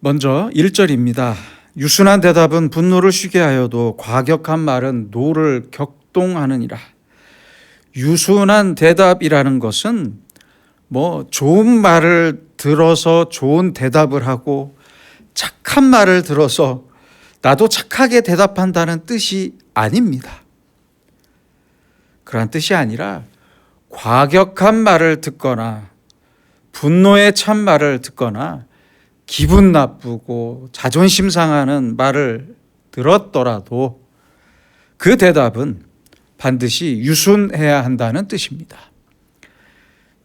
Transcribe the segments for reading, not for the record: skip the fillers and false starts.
먼저 1절입니다. 유순한 대답은 분노를 쉬게 하여도 과격한 말은 노를 격동하느니라. 유순한 대답이라는 것은 좋은 말을 들어서 좋은 대답을 하고 착한 말을 들어서 나도 착하게 대답한다는 뜻이 아닙니다. 그런 뜻이 아니라 과격한 말을 듣거나 분노에 찬 말을 듣거나 기분 나쁘고 자존심 상하는 말을 들었더라도 그 대답은 반드시 유순해야 한다는 뜻입니다.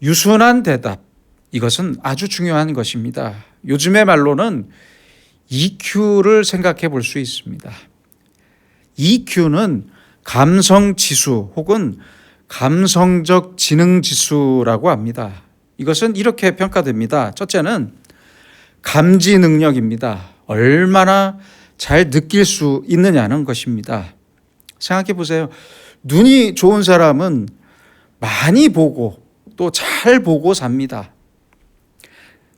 유순한 대답, 이것은 아주 중요한 것입니다. 요즘의 말로는 EQ를 생각해 볼 수 있습니다. EQ는 감성 지수 혹은 감성적 지능 지수라고 합니다. 이것은 이렇게 평가됩니다. 첫째는 감지 능력입니다. 얼마나 잘 느낄 수 있느냐는 것입니다. 생각해 보세요. 눈이 좋은 사람은 많이 보고 또 잘 보고 삽니다.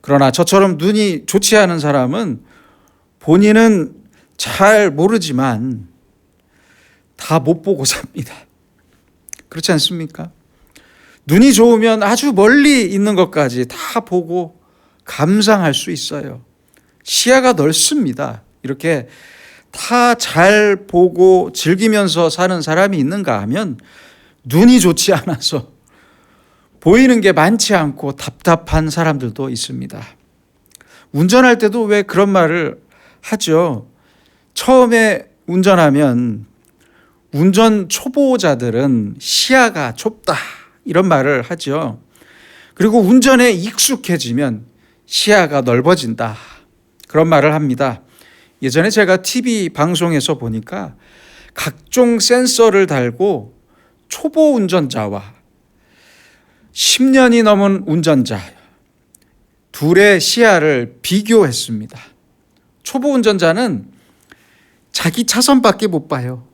그러나 저처럼 눈이 좋지 않은 사람은 본인은 잘 모르지만 다 못 보고 삽니다. 그렇지 않습니까? 눈이 좋으면 아주 멀리 있는 것까지 다 보고 감상할 수 있어요. 시야가 넓습니다. 이렇게 다 잘 보고 즐기면서 사는 사람이 있는가 하면 눈이 좋지 않아서 보이는 게 많지 않고 답답한 사람들도 있습니다. 운전할 때도 왜 그런 말을 하죠? 처음에 운전하면 운전 초보자들은 시야가 좁다 이런 말을 하죠. 그리고 운전에 익숙해지면 시야가 넓어진다 그런 말을 합니다. 예전에 제가 TV 방송에서 보니까 각종 센서를 달고 초보 운전자와 10년이 넘은 운전자 둘의 시야를 비교했습니다. 초보 운전자는 자기 차선밖에 못 봐요.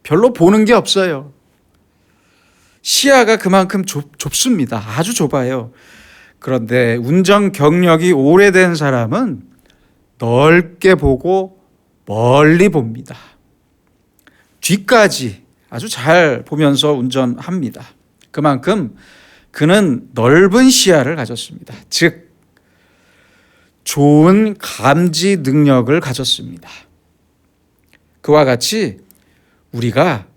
별로 보는 게 없어요. 시야가 그만큼 좁습니다. 아주 좁아요. 그런데 운전 경력이 오래된 사람은 넓게 보고 멀리 봅니다. 뒤까지 아주 잘 보면서 운전합니다. 그만큼 그는 넓은 시야를 가졌습니다. 즉, 좋은 감지 능력을 가졌습니다. 그와 같이 우리가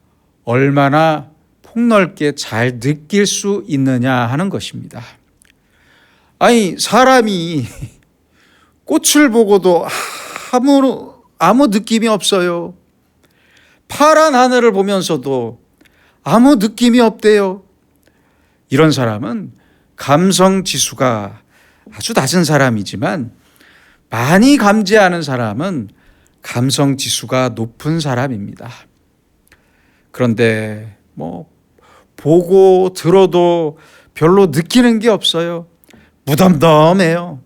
얼마나 폭넓게 잘 느낄 수 있느냐 하는 것입니다. 아니, 사람이 꽃을 보고도 아무 느낌이 없어요. 파란 하늘을 보면서도 아무 느낌이 없대요. 이런 사람은 감성 지수가 아주 낮은 사람이지만 많이 감지하는 사람은 감성 지수가 높은 사람입니다. 그런데 보고 들어도 별로 느끼는 게 없어요. 무덤덤해요.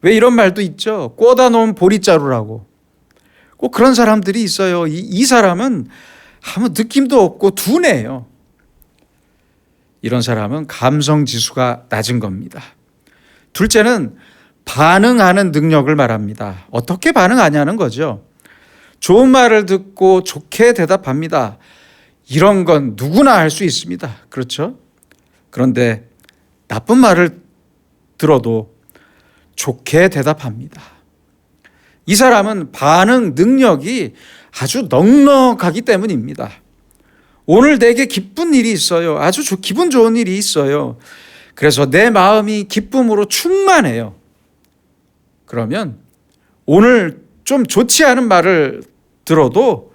왜 이런 말도 있죠? 꽂아 놓은 보리자루라고. 꼭 그런 사람들이 있어요. 이 사람은 아무 느낌도 없고 둔해요. 이런 사람은 감성 지수가 낮은 겁니다. 둘째는 반응하는 능력을 말합니다. 어떻게 반응하냐는 거죠. 좋은 말을 듣고 좋게 대답합니다. 이런 건 누구나 할 수 있습니다. 그렇죠? 그런데 나쁜 말을 들어도 좋게 대답합니다. 이 사람은 반응 능력이 아주 넉넉하기 때문입니다. 오늘 내게 기쁜 일이 있어요. 아주 기분 좋은 일이 있어요. 그래서 내 마음이 기쁨으로 충만해요. 그러면 오늘 좀 좋지 않은 말을 들어도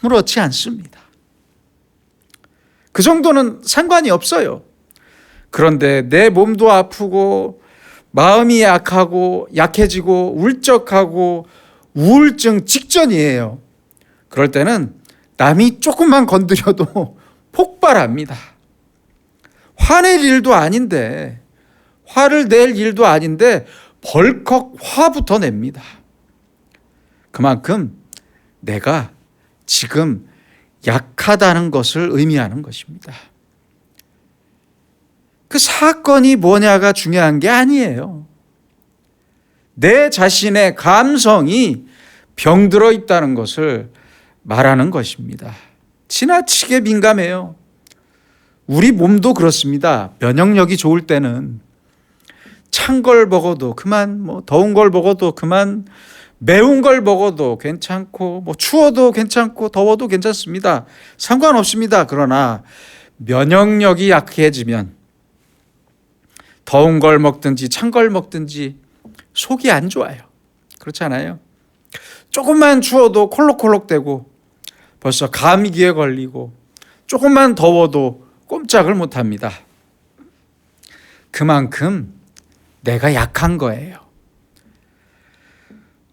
아무렇지 않습니다. 그 정도는 상관이 없어요. 그런데 내 몸도 아프고 마음이 약해지고 울적하고 우울증 직전이에요. 그럴 때는 남이 조금만 건드려도 폭발합니다. 화낼 일도 아닌데, 화를 낼 일도 아닌데 벌컥 화부터 냅니다. 그만큼 내가 지금 약하다는 것을 의미하는 것입니다. 그 사건이 뭐냐가 중요한 게 아니에요. 내 자신의 감성이 병들어 있다는 것을 말하는 것입니다. 지나치게 민감해요. 우리 몸도 그렇습니다. 면역력이 좋을 때는 찬 걸 먹어도 그만, 더운 걸 먹어도 그만, 매운 걸 먹어도 괜찮고, 추워도 괜찮고, 더워도 괜찮습니다. 상관없습니다. 그러나 면역력이 약해지면 더운 걸 먹든지 찬 걸 먹든지 속이 안 좋아요. 그렇잖아요. 조금만 추워도 콜록콜록대고 벌써 감기에 걸리고, 조금만 더워도 꼼짝을 못합니다. 그만큼 내가 약한 거예요.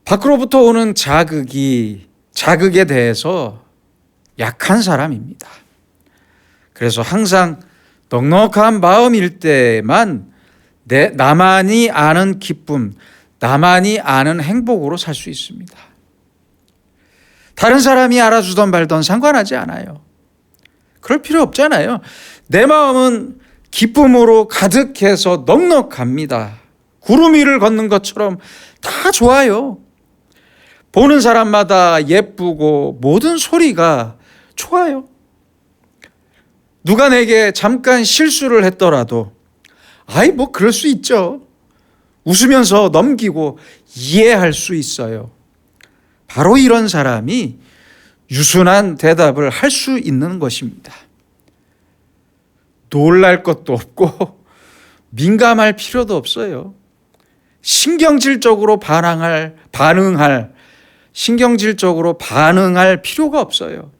밖으로부터 오는 자극에 대해서 약한 사람입니다. 그래서 항상 넉넉한 마음일 때만 나만이 아는 기쁨, 나만이 아는 행복으로 살 수 있습니다. 다른 사람이 알아주던 말던 상관하지 않아요. 그럴 필요 없잖아요. 내 마음은 기쁨으로 가득해서 넉넉합니다. 구름 위를 걷는 것처럼 다 좋아요. 보는 사람마다 예쁘고 모든 소리가 좋아요. 누가 내게 잠깐 실수를 했더라도 그럴 수 있죠. 웃으면서 넘기고 이해할 수 있어요. 바로 이런 사람이 유순한 대답을 할 수 있는 것입니다. 놀랄 것도 없고 민감할 필요도 없어요. 신경질적으로 반응할 필요가 없어요.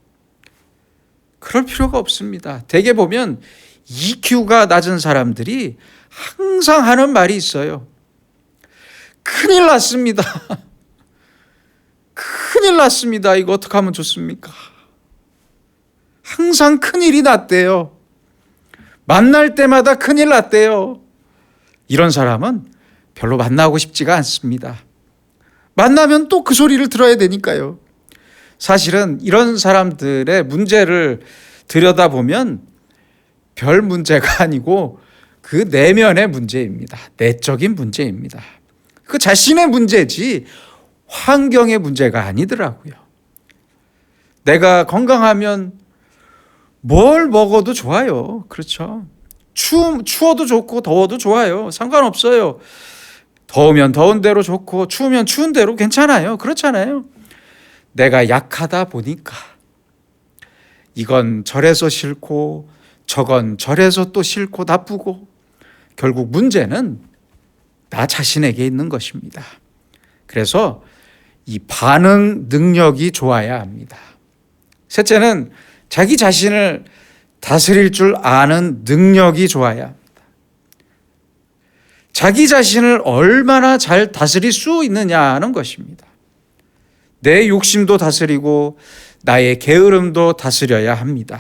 그럴 필요가 없습니다. 대개 보면 EQ가 낮은 사람들이 항상 하는 말이 있어요. 큰일 났습니다. 큰일 났습니다. 이거 어떻게 하면 좋습니까? 항상 큰일이 났대요. 만날 때마다 큰일 났대요. 이런 사람은 별로 만나고 싶지가 않습니다. 만나면 또 그 소리를 들어야 되니까요. 사실은 이런 사람들의 문제를 들여다보면 별 문제가 아니고 그 내면의 문제입니다. 내적인 문제입니다. 그 자신의 문제지 환경의 문제가 아니더라고요. 내가 건강하면 뭘 먹어도 좋아요. 그렇죠. 추워도 좋고 더워도 좋아요. 상관없어요. 더우면 더운 대로 좋고 추우면 추운 대로 괜찮아요. 그렇잖아요. 내가 약하다 보니까 이건 저래서 싫고 저건 저래서 또 싫고 나쁘고, 결국 문제는 나 자신에게 있는 것입니다. 그래서 이 반응 능력이 좋아야 합니다. 셋째는 자기 자신을 다스릴 줄 아는 능력이 좋아야 합니다. 자기 자신을 얼마나 잘 다스릴 수 있느냐 하는 것입니다. 내 욕심도 다스리고 나의 게으름도 다스려야 합니다.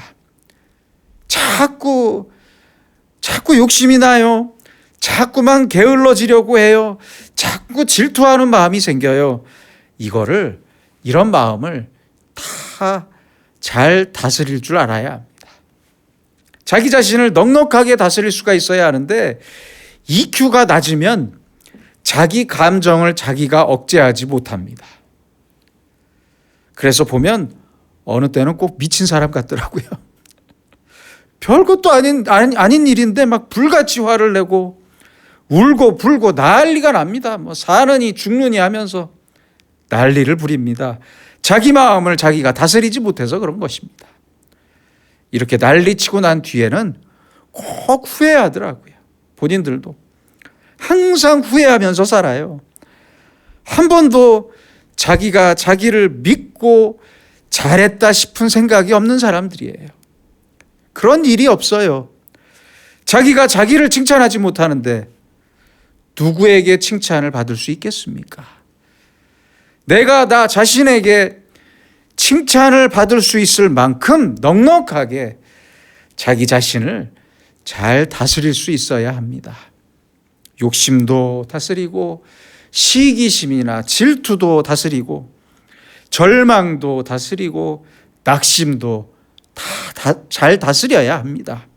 자꾸 욕심이 나요. 자꾸만 게을러지려고 해요. 자꾸 질투하는 마음이 생겨요. 이런 마음을 다 잘 다스릴 줄 알아야 합니다. 자기 자신을 넉넉하게 다스릴 수가 있어야 하는데 EQ가 낮으면 자기 감정을 자기가 억제하지 못합니다. 그래서 보면 어느 때는 꼭 미친 사람 같더라고요. 별것도 아닌 일인데 막 불같이 화를 내고 울고 불고 난리가 납니다. 사느니 죽느니 하면서 난리를 부립니다. 자기 마음을 자기가 다스리지 못해서 그런 것입니다. 이렇게 난리치고 난 뒤에는 꼭 후회하더라고요. 본인들도 항상 후회하면서 살아요. 한 번도 자기가 자기를 믿고 잘했다 싶은 생각이 없는 사람들이에요. 그런 일이 없어요. 자기가 자기를 칭찬하지 못하는데 누구에게 칭찬을 받을 수 있겠습니까? 내가 나 자신에게 칭찬을 받을 수 있을 만큼 넉넉하게 자기 자신을 잘 다스릴 수 있어야 합니다. 욕심도 다스리고 시기심이나 질투도 다스리고 절망도 다스리고 낙심도 다 잘 다스려야 합니다.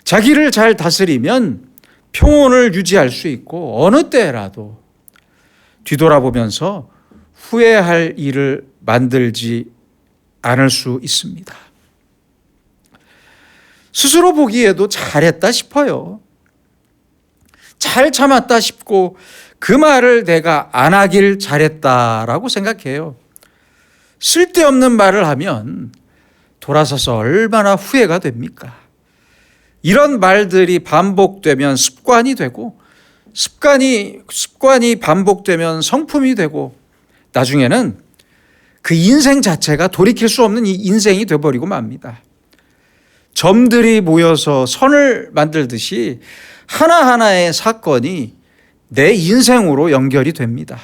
자기를 잘 다스리면 평온을 유지할 수 있고 어느 때라도 뒤돌아보면서 후회할 일을 만들지 않을 수 있습니다. 스스로 보기에도 잘했다 싶어요. 잘 참았다 싶고 그 말을 내가 안 하길 잘했다라고 생각해요. 쓸데없는 말을 하면 돌아서서 얼마나 후회가 됩니까? 이런 말들이 반복되면 습관이 되고 습관이 반복되면 성품이 되고 나중에는 그 인생 자체가 돌이킬 수 없는 이 인생이 되어버리고 맙니다. 점들이 모여서 선을 만들듯이 하나하나의 사건이 내 인생으로 연결이 됩니다.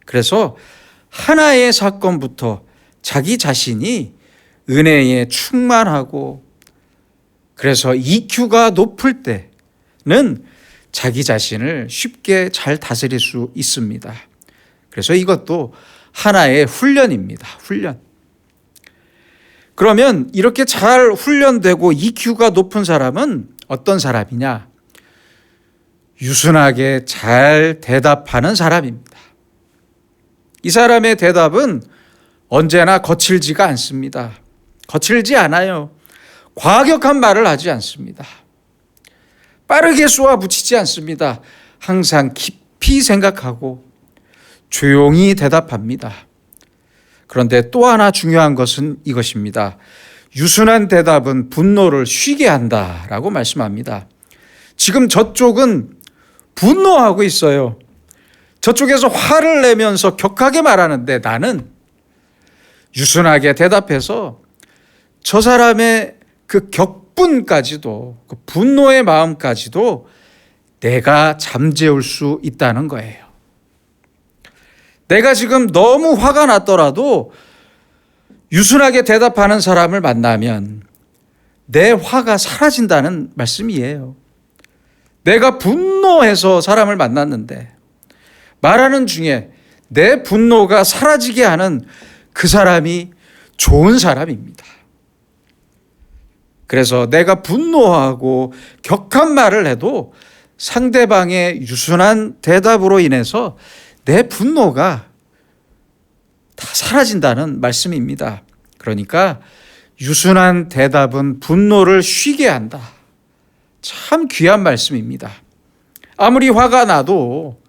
그래서 하나의 사건부터 자기 자신이 은혜에 충만하고 그래서 EQ가 높을 때는 자기 자신을 쉽게 잘 다스릴 수 있습니다. 그래서 이것도 하나의 훈련입니다. 훈련. 그러면 이렇게 잘 훈련되고 EQ가 높은 사람은 어떤 사람이냐? 유순하게 잘 대답하는 사람입니다. 이 사람의 대답은 언제나 거칠지가 않습니다. 거칠지 않아요. 과격한 말을 하지 않습니다. 빠르게 쏘아붙이지 않습니다. 항상 깊이 생각하고 조용히 대답합니다. 그런데 또 하나 중요한 것은 이것입니다. 유순한 대답은 분노를 쉬게 한다라고 말씀합니다. 지금 저쪽은 분노하고 있어요. 저쪽에서 화를 내면서 격하게 말하는데 나는 유순하게 대답해서 저 사람의 그 격분까지도 그 분노의 마음까지도 내가 잠재울 수 있다는 거예요. 내가 지금 너무 화가 났더라도 유순하게 대답하는 사람을 만나면 내 화가 사라진다는 말씀이에요. 내가 분노해서 사람을 만났는데 말하는 중에 내 분노가 사라지게 하는 그 사람이 좋은 사람입니다. 그래서 내가 분노하고 격한 말을 해도 상대방의 유순한 대답으로 인해서 내 분노가 다 사라진다는 말씀입니다. 그러니까 유순한 대답은 분노를 쉬게 한다. 참 귀한 말씀입니다. 아무리 화가 나도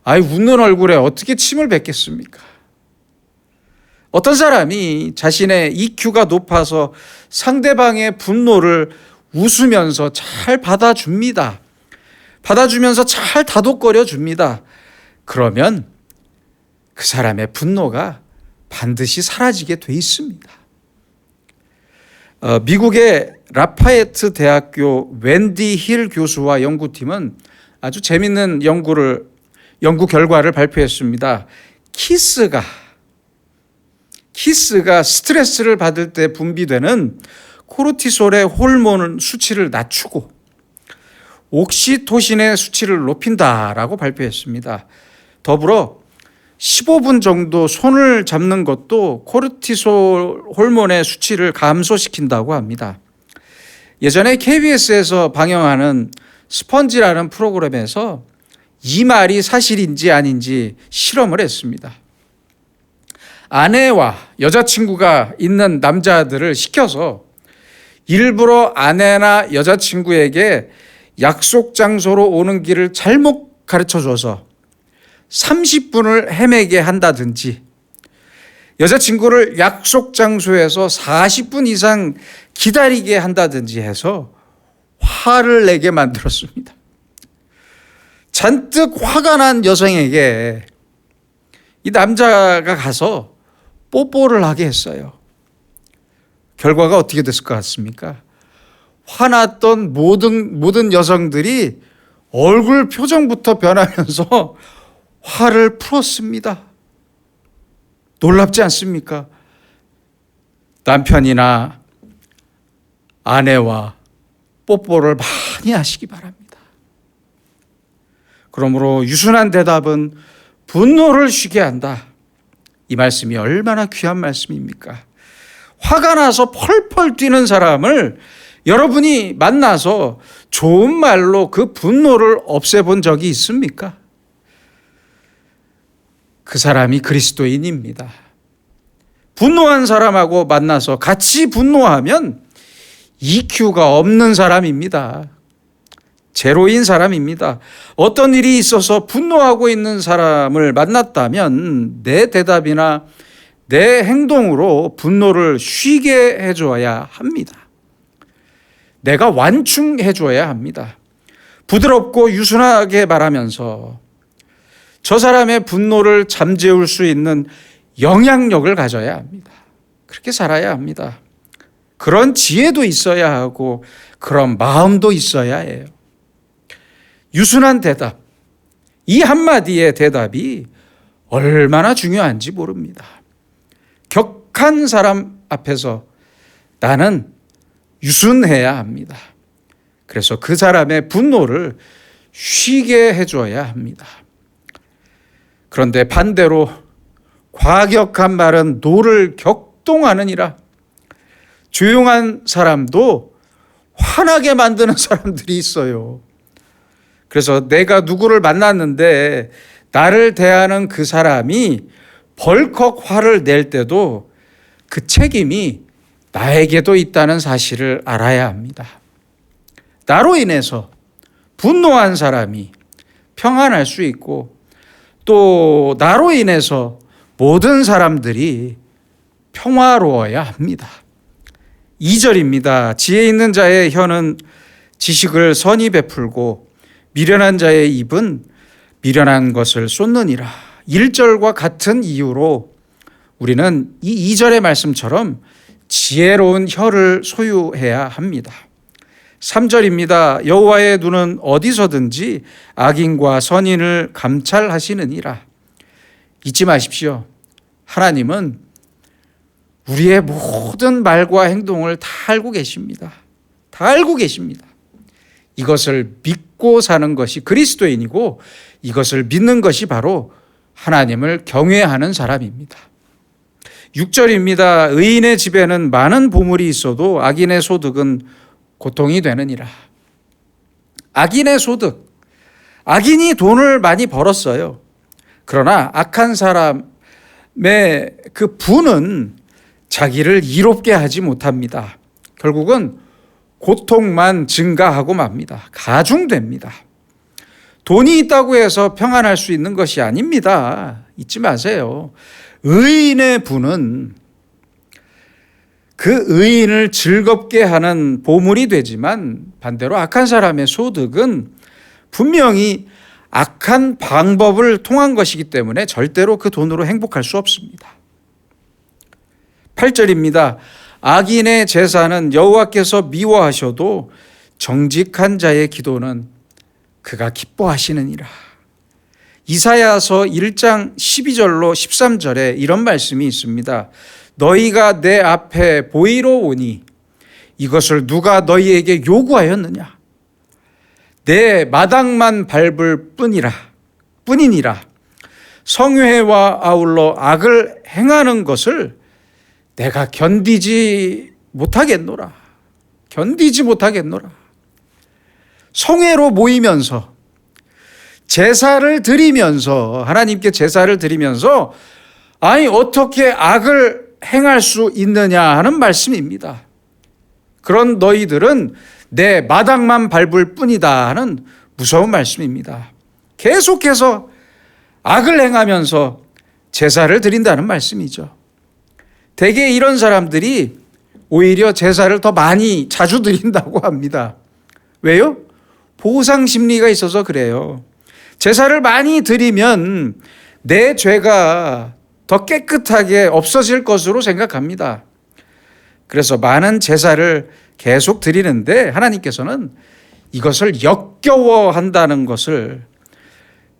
웃는 얼굴에 어떻게 침을 뱉겠습니까? 어떤 사람이 자신의 EQ가 높아서 상대방의 분노를 웃으면서 잘 받아줍니다. 받아주면서 잘 다독거려 줍니다. 그러면 그 사람의 분노가 반드시 사라지게 돼 있습니다. 미국의 라파예트 대학교 웬디 힐 교수와 연구팀은 아주 재미있는 연구 결과를 발표했습니다. 키스가 스트레스를 받을 때 분비되는 코르티솔의 호르몬 수치를 낮추고 옥시토신의 수치를 높인다라고 발표했습니다. 더불어 15분 정도 손을 잡는 것도 코르티솔 호르몬의 수치를 감소시킨다고 합니다. 예전에 KBS에서 방영하는 스펀지라는 프로그램에서 이 말이 사실인지 아닌지 실험을 했습니다. 아내와 여자친구가 있는 남자들을 시켜서 일부러 아내나 여자친구에게 약속 장소로 오는 길을 잘못 가르쳐줘서 30분을 헤매게 한다든지 여자친구를 약속 장소에서 40분 이상 기다리게 한다든지 해서 화를 내게 만들었습니다. 잔뜩 화가 난 여성에게 이 남자가 가서 뽀뽀를 하게 했어요. 결과가 어떻게 됐을 것 같습니까? 화났던 모든 여성들이 얼굴 표정부터 변하면서 화를 풀었습니다. 놀랍지 않습니까? 남편이나 아내와 뽀뽀를 많이 하시기 바랍니다. 그러므로 유순한 대답은 분노를 쉬게 한다. 이 말씀이 얼마나 귀한 말씀입니까? 화가 나서 펄펄 뛰는 사람을 여러분이 만나서 좋은 말로 그 분노를 없애본 적이 있습니까? 그 사람이 그리스도인입니다. 분노한 사람하고 만나서 같이 분노하면 EQ가 없는 사람입니다. 제로인 사람입니다. 어떤 일이 있어서 분노하고 있는 사람을 만났다면 내 대답이나 내 행동으로 분노를 쉬게 해줘야 합니다. 내가 완충해줘야 합니다. 부드럽고 유순하게 말하면서 저 사람의 분노를 잠재울 수 있는 영향력을 가져야 합니다. 그렇게 살아야 합니다. 그런 지혜도 있어야 하고 그런 마음도 있어야 해요. 유순한 대답, 이 한마디의 대답이 얼마나 중요한지 모릅니다. 격한 사람 앞에서 나는 유순해야 합니다. 그래서 그 사람의 분노를 쉬게 해줘야 합니다. 그런데 반대로 과격한 말은 노를 격동하느니라. 조용한 사람도 화나게 만드는 사람들이 있어요. 그래서 내가 누구를 만났는데 나를 대하는 그 사람이 벌컥 화를 낼 때도 그 책임이 나에게도 있다는 사실을 알아야 합니다. 나로 인해서 분노한 사람이 평안할 수 있고 또 나로 인해서 모든 사람들이 평화로워야 합니다. 2절입니다. 지혜 있는 자의 혀는 지식을 선히 베풀고 미련한 자의 입은 미련한 것을 쏟느니라. 1절과 같은 이유로 우리는 이 2절의 말씀처럼 지혜로운 혀를 소유해야 합니다. 3절입니다. 여호와의 눈은 어디서든지 악인과 선인을 감찰하시느니라. 잊지 마십시오. 하나님은 우리의 모든 말과 행동을 다 알고 계십니다. 다 알고 계십니다. 이것을 믿고 사는 것이 그리스도인이고 이것을 믿는 것이 바로 하나님을 경외하는 사람입니다. 6절입니다. 의인의 집에는 많은 보물이 있어도 악인의 소득은 고통이 되느니라. 악인의 소득, 악인이 돈을 많이 벌었어요. 그러나 악한 사람의 그 부는 자기를 이롭게 하지 못합니다. 결국은 고통만 증가하고 맙니다. 가중됩니다. 돈이 있다고 해서 평안할 수 있는 것이 아닙니다. 잊지 마세요. 의인의 부는 그 의인을 즐겁게 하는 보물이 되지만 반대로 악한 사람의 소득은 분명히 악한 방법을 통한 것이기 때문에 절대로 그 돈으로 행복할 수 없습니다. 8절입니다. 악인의 제사는 여호와께서 미워하셔도 정직한 자의 기도는 그가 기뻐하시느니라. 이사야서 1장 12절로 13절에 이런 말씀이 있습니다. 너희가 내 앞에 보이러 오니 이것을 누가 너희에게 요구하였느냐? 내 마당만 밟을 뿐이니라. 성회와 아울러 악을 행하는 것을 내가 견디지 못하겠노라. 성회로 모이면서 제사를 드리면서 하나님께 제사를 드리면서 아니 어떻게 악을 행할 수 있느냐 하는 말씀입니다. 그런 너희들은 내 마당만 밟을 뿐이다 하는 무서운 말씀입니다. 계속해서 악을 행하면서 제사를 드린다는 말씀이죠. 대개 이런 사람들이 오히려 제사를 더 많이 자주 드린다고 합니다. 왜요? 보상 심리가 있어서 그래요. 제사를 많이 드리면 내 죄가 더 깨끗하게 없어질 것으로 생각합니다. 그래서 많은 제사를 계속 드리는데 하나님께서는 이것을 역겨워한다는 것을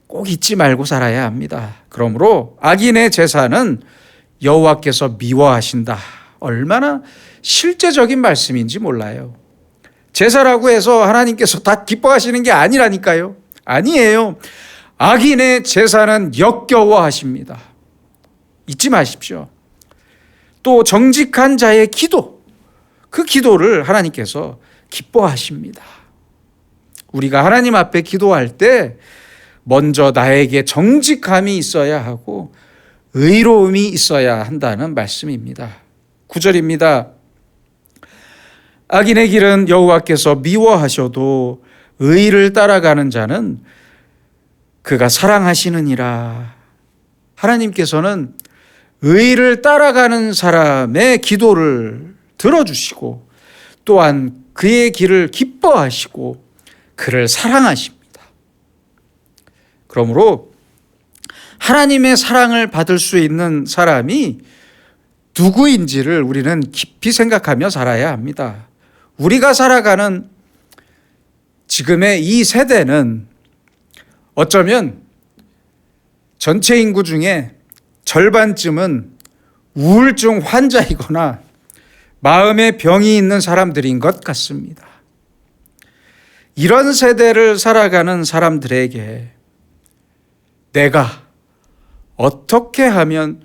꼭 잊지 말고 살아야 합니다. 그러므로 악인의 제사는 여호와께서 미워하신다. 얼마나 실제적인 말씀인지 몰라요. 제사라고 해서 하나님께서 다 기뻐하시는 게 아니라니까요. 아니에요. 악인의 제사는 역겨워하십니다. 잊지 마십시오. 또 정직한 자의 기도, 그 기도를 하나님께서 기뻐하십니다. 우리가 하나님 앞에 기도할 때 먼저 나에게 정직함이 있어야 하고 의로움이 있어야 한다는 말씀입니다. 9절입니다. 악인의 길은 여호와께서 미워하셔도 의를 따라가는 자는 그가 사랑하시느니라. 하나님께서는 의를 따라가는 사람의 기도를 들어주시고 또한 그의 길을 기뻐하시고 그를 사랑하십니다. 그러므로 하나님의 사랑을 받을 수 있는 사람이 누구인지를 우리는 깊이 생각하며 살아야 합니다. 우리가 살아가는 지금의 이 세대는 어쩌면 전체 인구 중에 절반쯤은 우울증 환자이거나 마음의 병이 있는 사람들인 것 같습니다. 이런 세대를 살아가는 사람들에게 내가 어떻게 하면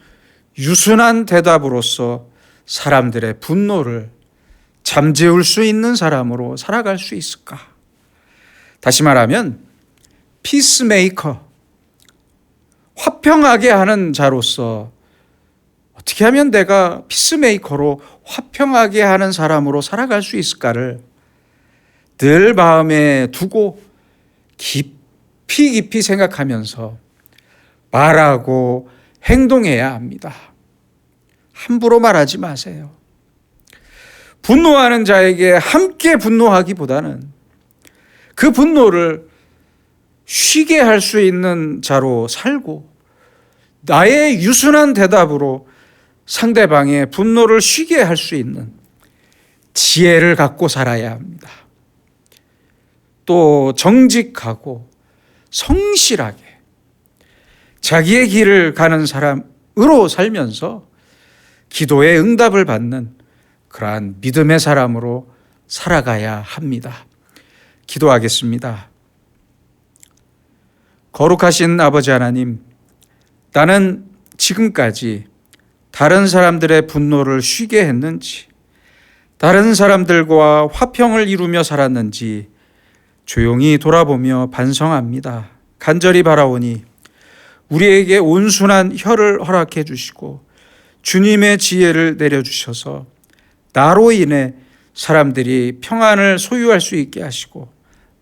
유순한 대답으로서 사람들의 분노를 잠재울 수 있는 사람으로 살아갈 수 있을까? 다시 말하면 피스메이커, 화평하게 하는 자로서 어떻게 하면 내가 피스메이커로 화평하게 하는 사람으로 살아갈 수 있을까를 늘 마음에 두고 깊이 생각하면서 말하고 행동해야 합니다. 함부로 말하지 마세요. 분노하는 자에게 함께 분노하기보다는 그 분노를 쉬게 할 수 있는 자로 살고 나의 유순한 대답으로 상대방의 분노를 쉬게 할 수 있는 지혜를 갖고 살아야 합니다. 또 정직하고 성실하게 자기의 길을 가는 사람으로 살면서 기도의 응답을 받는 그러한 믿음의 사람으로 살아가야 합니다. 기도하겠습니다. 거룩하신 아버지 하나님, 나는 지금까지 다른 사람들의 분노를 쉬게 했는지, 다른 사람들과 화평을 이루며 살았는지 조용히 돌아보며 반성합니다. 간절히 바라오니 우리에게 온순한 혀를 허락해 주시고 주님의 지혜를 내려주셔서 나로 인해 사람들이 평안을 소유할 수 있게 하시고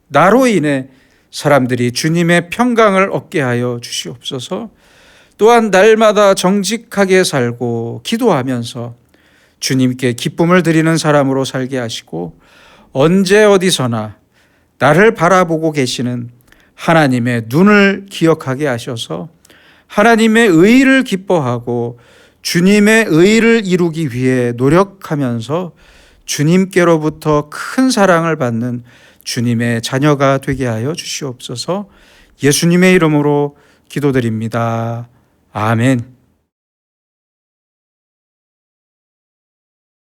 나로 인해 사람들이 주님의 평강을 얻게 하여 주시옵소서. 또한 날마다 정직하게 살고 기도하면서 주님께 기쁨을 드리는 사람으로 살게 하시고 언제 어디서나 나를 바라보고 계시는 하나님의 눈을 기억하게 하셔서 하나님의 의를 기뻐하고 주님의 의를 이루기 위해 노력하면서 주님께로부터 큰 사랑을 받는 주님의 자녀가 되게 하여 주시옵소서. 예수님의 이름으로 기도드립니다. 아멘.